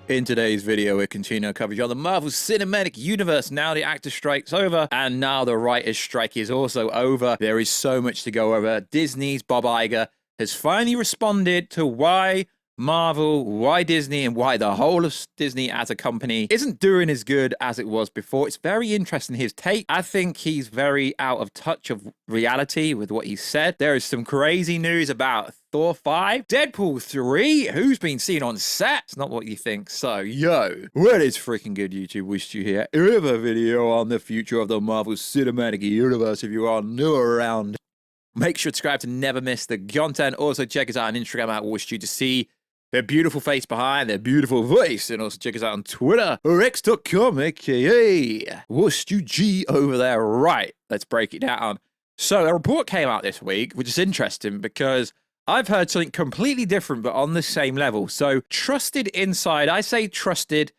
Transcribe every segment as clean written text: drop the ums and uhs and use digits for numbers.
In today's video, we're continuing our coverage on the Marvel Cinematic Universe. Now the actor strike's over, and now the writer's strike is also over. There is so much to go over. Disney's Bob Iger has finally responded to why Marvel, why Disney, and why the whole of Disney as a company isn't doing as good as it was before. It's very interesting, his take. I think he's very out of touch of reality with what he said. There is some crazy news about Thor 5, Deadpool 3, who's been seen on set. It's not what you think. So, what is freaking good, YouTube? Wished you here. We have a video on the future of the Marvel Cinematic Universe if you are new around. Make sure to subscribe to never miss the content. Also, check us out on Instagram at Warstu to see their beautiful face behind their beautiful voice. And also check us out on Twitter or x.com, aka WarstuG over there. Right, let's break it down. So a report came out this week, which is interesting because I've heard something completely different, but on the same level. So trusted inside, I say trusted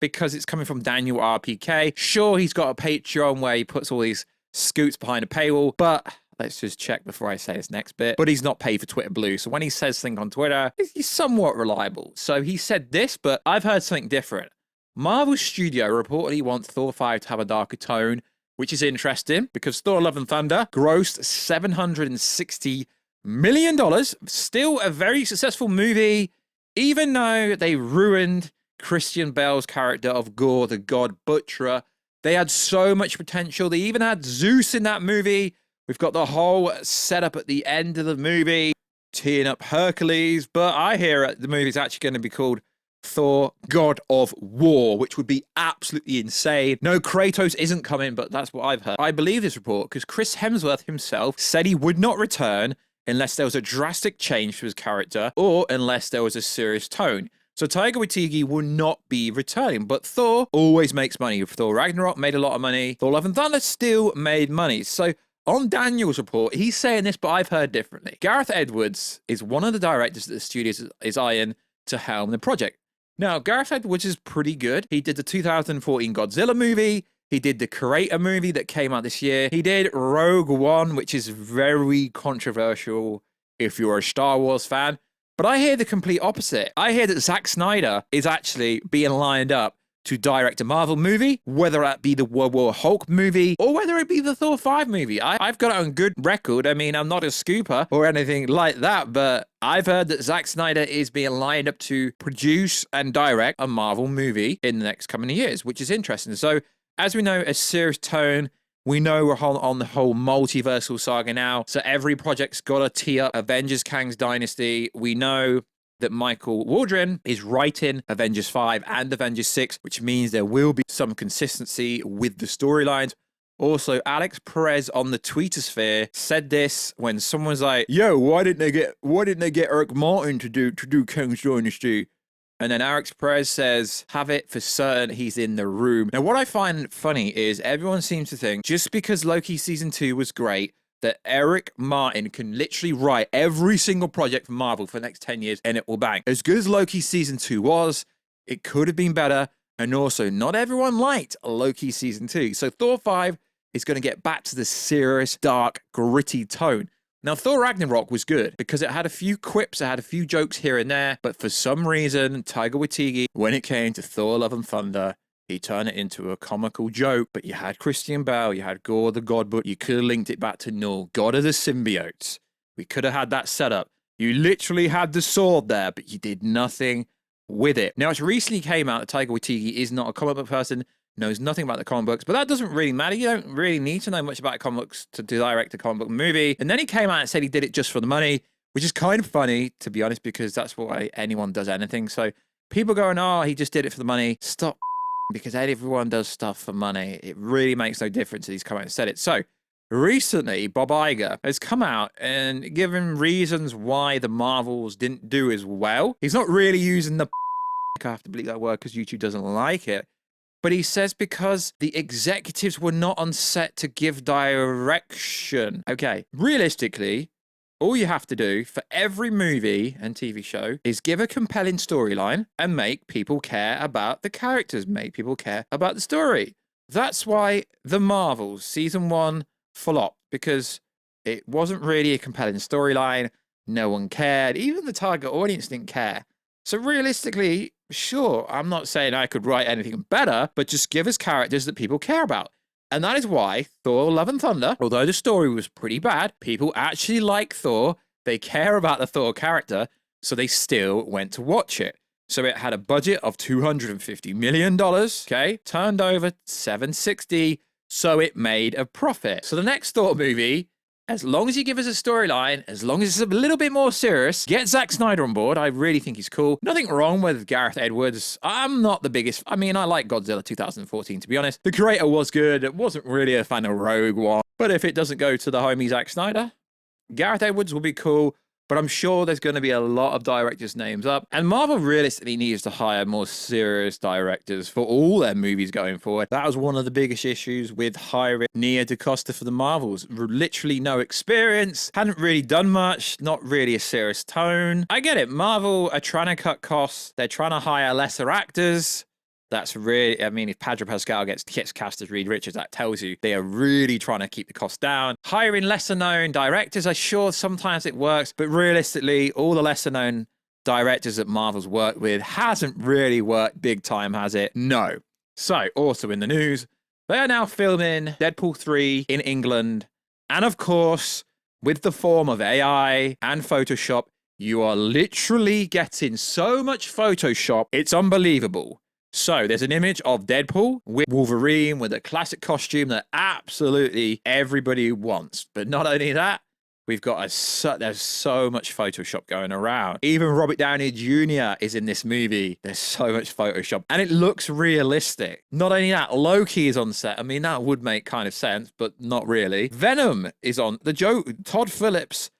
because it's coming from Daniel RPK. Sure, he's got a Patreon where he puts all these scoots behind a paywall, but let's just check before I say this next bit. But he's not paid for Twitter Blue. So when he says things on Twitter, he's somewhat reliable. So he said this, but I've heard something different. Marvel Studio reportedly wants Thor 5 to have a darker tone, which is interesting because Thor Love and Thunder grossed $760 million. Still a very successful movie, even though they ruined Christian Bale's character of Gore, the God Butcherer. They had so much potential. They even had Zeus in that movie. We've got the whole setup at the end of the movie, teeing up Hercules, but I hear the movie's actually going to be called Thor God of War, which would be absolutely insane. No, Kratos isn't coming, but that's what I've heard. I believe this report because Chris Hemsworth himself said he would not return unless there was a drastic change to his character or unless there was a serious tone. So Taika Waititi will not be returning, but Thor always makes money. Thor Ragnarok made a lot of money. Thor Love and Thunder still made money. So on Daniel's report, he's saying this, but I've heard differently. Gareth Edwards is one of the directors that the studio is eyeing to helm the project. Now, Gareth Edwards is pretty good. He did the 2014 Godzilla movie. He did the Creator movie that came out this year. He did Rogue One, which is very controversial if you're a Star Wars fan. But I hear the complete opposite. I hear that Zack Snyder is actually being lined up to direct a Marvel movie, whether that be the World War Hulk movie or whether it be the Thor 5 movie. I've got it on good record. I mean, I'm not a scooper or anything like that, but I've heard that Zack Snyder is being lined up to produce and direct a Marvel movie in the next coming years, which is interesting. So, as we know, a serious tone. We know we're on the whole multiversal saga now. So every project's got to tee up Avengers Kang's Dynasty. We know that Michael Waldron is writing Avengers 5 and Avengers 6, which means there will be some consistency with the storylines. Also, Alex Perez on the Tweetosphere said this when someone's like, "Yo, why didn't they get Eric Martin to do Kang's Dynasty?" And then Alex Perez says, "Have it for certain he's in the room." Now, what I find funny is everyone seems to think just because Loki season 2 was great, that Eric Martin can literally write every single project for Marvel for the next 10 years and it will bang. As good as Loki season 2 was, it could have been better. And also, not everyone liked Loki season 2. So Thor 5 is going to get back to the serious, dark, gritty tone. Now, Thor Ragnarok was good because it had a few quips, it had a few jokes here and there. But for some reason, Taika Waititi, when it came to Thor Love and Thunder, he turned it into a comical joke, but you had Christian Bale, you had Gore the God, but you could have linked it back to Null, God of the Symbiotes. We could have had that set up. You literally had the sword there, but you did nothing with it. Now, it's recently came out that Taika Waititi is not a comic book person, knows nothing about the comic books, but that doesn't really matter. You don't really need to know much about comic books to direct a comic book movie. And then he came out and said he did it just for the money, which is kind of funny, to be honest, because that's why anyone does anything. So people going, "Oh, he just did it for the money." Stop. Because everyone does stuff for money. It really makes no difference that he's come out and said it. So recently, Bob Iger has come out and given reasons why the Marvels didn't do as well. He's not really using the I have to believe that word because YouTube doesn't like it. But he says because the executives were not on set to give direction. Okay, realistically, all you have to do for every movie and TV show is give a compelling storyline and make people care about the characters, make people care about the story. That's why The Marvels season 1 flopped, because it wasn't really a compelling storyline. No one cared. Even the target audience didn't care. So realistically, Sure, I'm not saying I could write anything better, but just give us characters that people care about. And that is why Thor Love and Thunder, although the story was pretty bad, people actually like Thor. They care about the Thor character, so they still went to watch it. So it had a budget of $250 million, okay? Turned over 760, so it made a profit. So the next Thor movie, as long as you give us a storyline, as long as it's a little bit more serious, get Zack Snyder on board. I really think he's cool. Nothing wrong with Gareth Edwards. I'm not the biggest. I mean, I like Godzilla 2014, to be honest. The creator was good. It wasn't really a fan of Rogue One. But if it doesn't go to the homie Zack Snyder, Gareth Edwards will be cool. But I'm sure there's going to be a lot of directors' names up. And Marvel realistically needs to hire more serious directors for all their movies going forward. That was one of the biggest issues with hiring Nia DaCosta for the Marvels. Literally no experience, hadn't really done much, not really a serious tone. I get it. Marvel are trying to cut costs. They're trying to hire lesser actors. That's really, I mean, if Pedro Pascal gets cast as Reed Richards, that tells you they are really trying to keep the cost down. Hiring lesser known directors, I'm sure sometimes it works, but realistically, all the lesser known directors that Marvel's worked with hasn't really worked big time, has it? No. So, also in the news, they are now filming Deadpool 3 in England. And of course, with the form of AI and Photoshop, you are literally getting so much Photoshop, it's unbelievable. So there's an image of Deadpool with Wolverine with a classic costume that absolutely everybody wants. But not only that, we've got there's so much Photoshop going around. Even Robert Downey Jr. is in this movie. There's so much Photoshop and it looks realistic. Not only that, Loki is on set. I mean, that would make kind of sense, but not really. Venom is on Todd Phillips.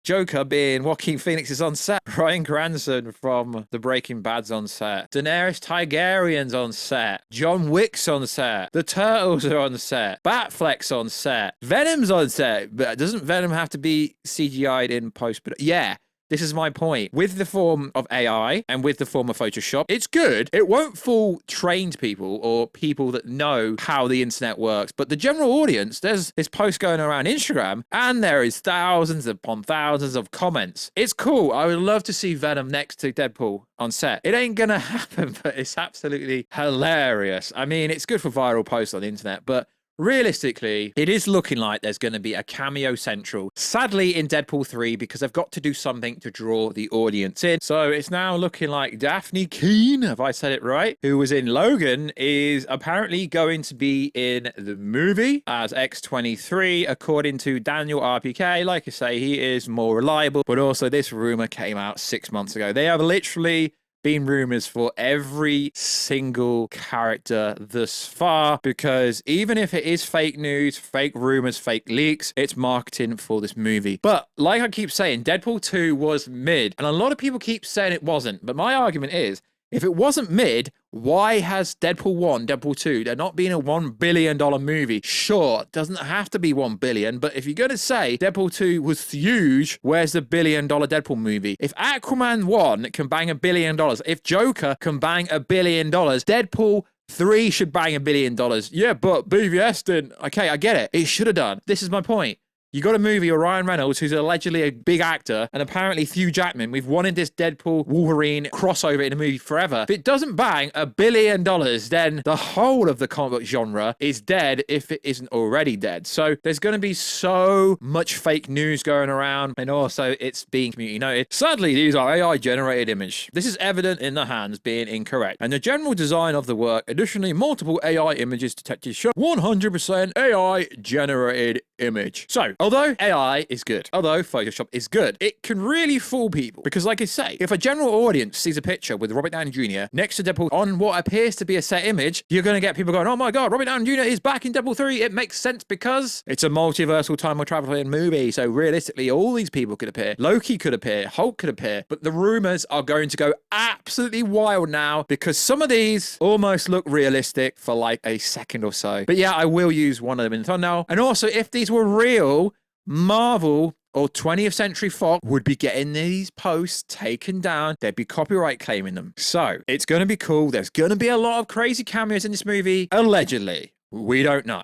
Joker being Joaquin Phoenix is on set. Bryan Cranston from the Breaking Bad's on set. Daenerys Targaryen's on set. John Wick's on set. The Turtles are on set. Batfleck's on set. Venom's on set. But doesn't Venom have to be CGI'd in post? Yeah. This is my point. With the form of AI and with the form of Photoshop, it's good. It won't fool trained people or people that know how the internet works. But the general audience, there's this post going around Instagram and there is thousands upon thousands of comments. It's cool. I would love to see Venom next to Deadpool on set. It ain't gonna happen, but it's absolutely hilarious. I mean, it's good for viral posts on the internet, but realistically, it is looking like there's going to be a cameo central, sadly, in Deadpool 3 because they've got to do something to draw the audience in. So it's now looking like Daphne Keane, if I said it right, who was in Logan, is apparently going to be in the movie as X-23, according to Daniel RPK. Like I say, he is more reliable, but also this rumor came out 6 months ago. They have literally been rumors for every single character thus far, because even if it is fake news, fake rumors, fake leaks, it's marketing for this movie. But like I keep saying, Deadpool 2 was mid, and a lot of people keep saying it wasn't. But my argument is, if it wasn't mid, why has Deadpool 1, Deadpool 2, they're not being a $1 billion movie? Sure, it doesn't have to be $1 billion, but if you're going to say Deadpool 2 was huge, where's the $1 billion Deadpool movie? If Aquaman 1 can bang $1 billion, if Joker can bang $1 billion, Deadpool 3 should bang $1 billion. Yeah, but BVS didn't. Okay, I get it. It should have done. This is my point. You got a movie of Ryan Reynolds, who's allegedly a big actor, and apparently Hugh Jackman. We've wanted this Deadpool Wolverine crossover in a movie forever. If it doesn't bang $1 billion, then the whole of the comic book genre is dead if it isn't already dead. So there's going to be so much fake news going around, and also it's being community noted. Sadly, these are AI generated image. This is evident in the hands being incorrect. And the general design of the work, additionally, multiple AI images detected show 100% AI generated image. So, although AI is good, although Photoshop is good, it can really fool people. Because like I say, if a general audience sees a picture with Robert Downey Jr. next to Deadpool on what appears to be a set image, you're going to get people going, oh my God, Robert Downey Jr. is back in Deadpool 3. It makes sense because it's a multiversal time traveling movie. So realistically, all these people could appear. Loki could appear. Hulk could appear. But the rumors are going to go absolutely wild now because some of these almost look realistic for like a second or so. But yeah, I will use one of them in the thumbnail. And also, if these were real, Marvel or 20th Century Fox would be getting these posts taken down. They'd be copyright claiming them. So it's going to be cool. There's going to be a lot of crazy cameos in this movie. Allegedly. We don't know.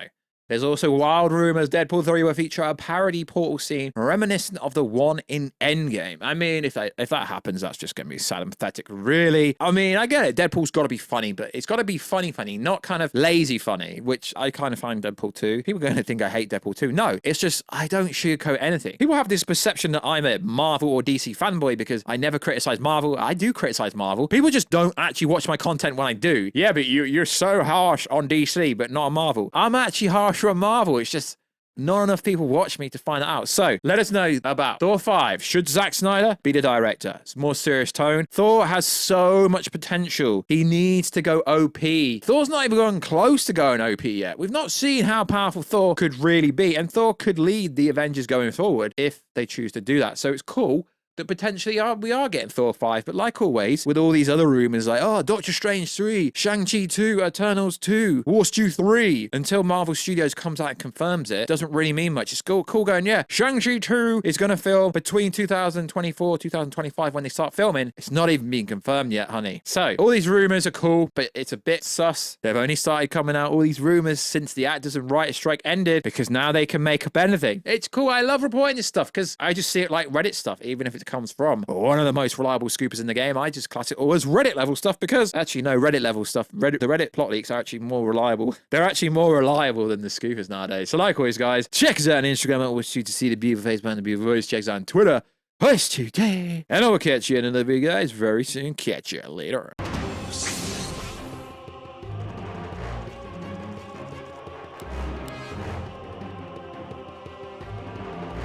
There's also wild rumors Deadpool 3 will feature a parody portal scene reminiscent of the one in Endgame. I mean, if that happens, that's just going to be sad and pathetic, really. I mean, I get it. Deadpool's got to be funny, but it's got to be funny, not kind of lazy funny, which I kind of find Deadpool 2. People are going to think I hate Deadpool 2. No, it's just I don't sugarcoat anything. People have this perception that I'm a Marvel or DC fanboy because I never criticize Marvel. I do criticize Marvel. People just don't actually watch my content when I do. Yeah, but you're so harsh on DC, but not on Marvel. I'm actually harsher on Marvel. It's just not enough people watch me to find that out. So let us know about Thor 5. Should Zack Snyder be the director? It's a more serious tone. Thor has so much potential. He needs to go OP. Thor's not even going close to going OP yet. We've not seen how powerful Thor could really be, and Thor could lead the Avengers going forward if they choose to do that. So it's cool that potentially we are getting Thor 5, but like always, with all these other rumors like, oh, Doctor Strange 3, Shang-Chi 2, Eternals 2, Warstu 3, until Marvel Studios comes out and confirms it, doesn't really mean much. It's cool going, yeah, Shang-Chi 2 is going to film between 2024, 2025 when they start filming. It's not even being confirmed yet, honey. So, all these rumors are cool, but it's a bit sus. They've only started coming out, all these rumors, since the actors and writers strike ended, because now they can make up anything. It's cool. I love reporting this stuff, because I just see it like Reddit stuff, even if it comes from one of the most reliable scoopers in the game. I just class it all as Reddit level stuff because actually no, Reddit level stuff. The Reddit plot leaks are actually more reliable. They're actually more reliable than the scoopers nowadays. So like always, guys, check us out on Instagram at Warstu to see the beautiful face behind the beautiful voice. Check us out on Twitter, Warstu Day. And I will catch you in another video, guys, very soon. Catch you later.